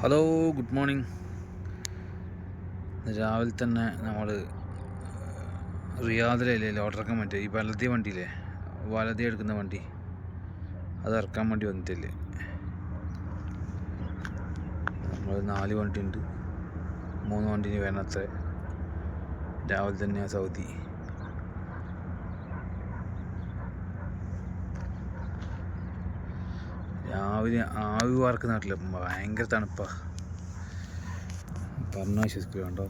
Hello, good morning. രാവിലെ തന്നെ നമ്മൾ റിയാദിലല്ലേ ലോഡ് ഇറക്കാൻ പറ്റുക. ഈ വണ്ടിയില്ലേ, വലതി എടുക്കുന്ന വണ്ടി, അത് ഇറക്കാൻ വേണ്ടി വന്നിട്ടില്ലേ. നമ്മൾ 4 വണ്ടി ഉണ്ട്, 3 വണ്ടിന് വേണത്ര. രാവിലെ തന്നെ സൗദി. രാവിലെ ആവി വാർക്കുന്ന നാട്ടിൽ ഭയങ്കര തണുപ്പാണ്, പറഞ്ഞാൽ വിശ്വസിക്കുക. കണ്ടോ,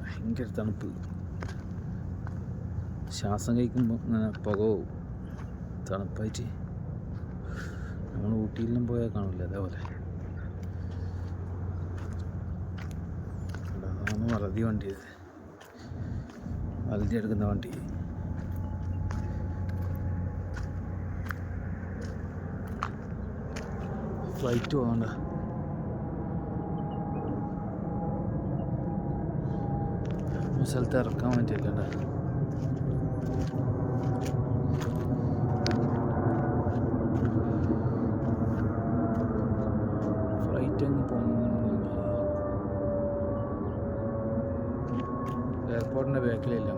ഭയങ്കര തണുപ്പ്. ശ്വാസം കഴിക്കുമ്പോൾ ഇങ്ങനെ പുക പോവും, തണുപ്പായിട്ട്. നമ്മൾ ഊട്ടിയിലും പോയാൽ കാണില്ല അതേപോലെ. അതാണ് വലതി വണ്ടി, വലതി എടുക്കുന്ന വണ്ടി. ഫ്ലൈറ്റ് പോകണ്ട, സ്ഥലത്ത് ഇറക്കാൻ പറ്റില്ല. ഫ്ലൈറ്റ് അങ്ങ് എയർപോർട്ടിൻ്റെ ബാക്കിലില്ല.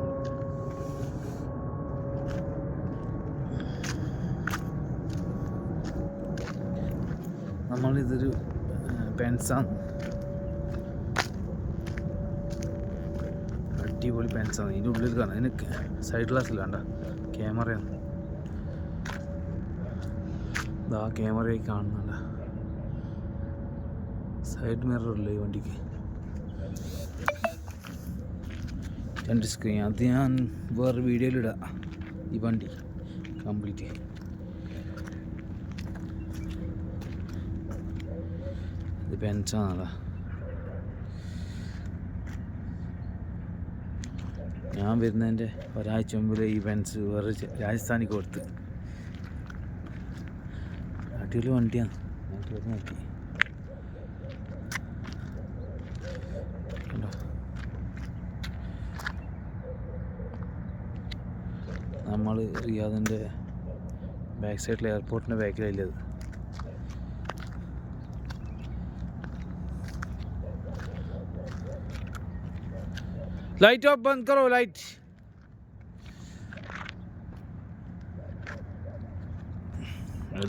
നമ്മളിതൊരു പെൻസാണ്, അടിപൊളി പെൻസാണ്. ഇതിൻ്റെ ഉള്ളിൽ കാണാം, അതിന് സൈഡ് ഗ്ലാസ്സിൽ വേണ്ട ക്യാമറയാണ്. ഇതാ ക്യാമറയായി കാണുന്നുണ്ട്, സൈഡ് മിററില്ല ഈ വണ്ടിക്ക്, 2 സ്ക്രീൻ. അത് ഞാൻ വേറെ വീഡിയോയിലിടാം, ഈ വണ്ടി കംപ്ലീറ്റ്. ഇത് പെൻസാണല്ലോ. ഞാൻ വരുന്നതിൻ്റെ ഒരാഴ്ച മുമ്പിൽ ഈ പെൻസ് വേറെ രാജസ്ഥാനിൽ കൊടുത്ത്. അടിപൊളി വണ്ടിയാണ്, നോക്കി കണ്ടോ. നമ്മൾ റിയാദിൻ്റെ ബാക്ക് സൈഡിൽ എയർപോർട്ടിൻ്റെ ബാക്കിലല്ലത്. लाइट ऑफ बंद करो, लाइट.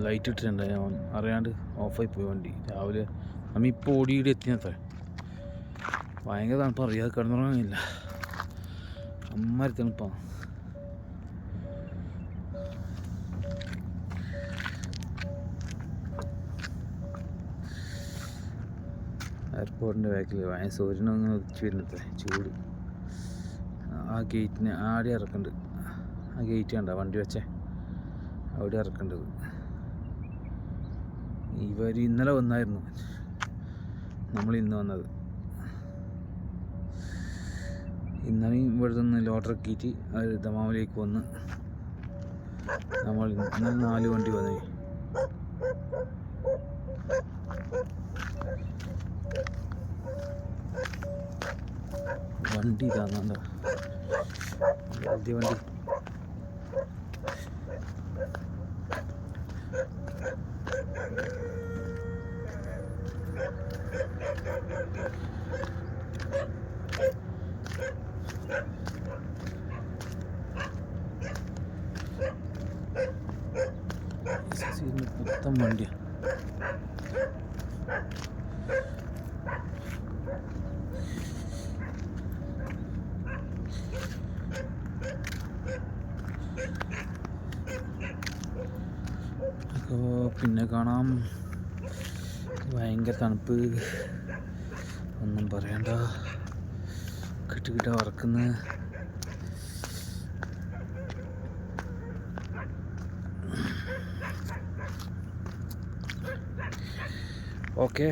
ലൈറ്റ് ഇട്ടിട്ടുണ്ട്, ഞാൻ അറിയാണ്ട് ഓഫായി പോയി വണ്ടി. രാവിലെ നമ്മൾ ഇപ്പോൾ ഓടിയിട്ട് എത്തിയത്ര. ഭയങ്കര തണുപ്പാണ്, അറിയാതെ കിടന്നുറങ്ങുന്നില്ല, അമ്മാരി തണുപ്പാണ്. എയർപോർട്ടിൻ്റെ ബാക്കിൽ ഭയങ്കര സൂര്യനൊന്നും ഉദിച്ച് വരുന്നത്, ചൂട്. ആ ഗേറ്റിന് ആടെ ഇറക്കുന്നുണ്ട്, ആ ഗേറ്റ് കണ്ട വണ്ടി വെച്ചേ, അവിടെ ഇറക്കേണ്ടത്. ഇവർ ഇന്നലെ വന്നായിരുന്നു, നമ്മൾ ഇന്ന് വന്നത്. ഇന്നലെയും ഇവിടെ നിന്ന് ലോഡ് ഇറക്കിയിട്ട് അവർ ദമാമിലേക്ക് വന്ന്. നമ്മൾ ഇന്നലെ 4 വണ്ടി വന്നു. വണ്ടി ഇതാണോ, വലിയ വണ്ടി. മൊത്തം വണ്ടിയാണ്. പിന്നെ കാണാം, ഭയങ്കര തണുപ്പ്, ഒന്നും പറയണ്ട, കിട്ടുകിട്ട വറക്കുന്ന. ഓക്കെ.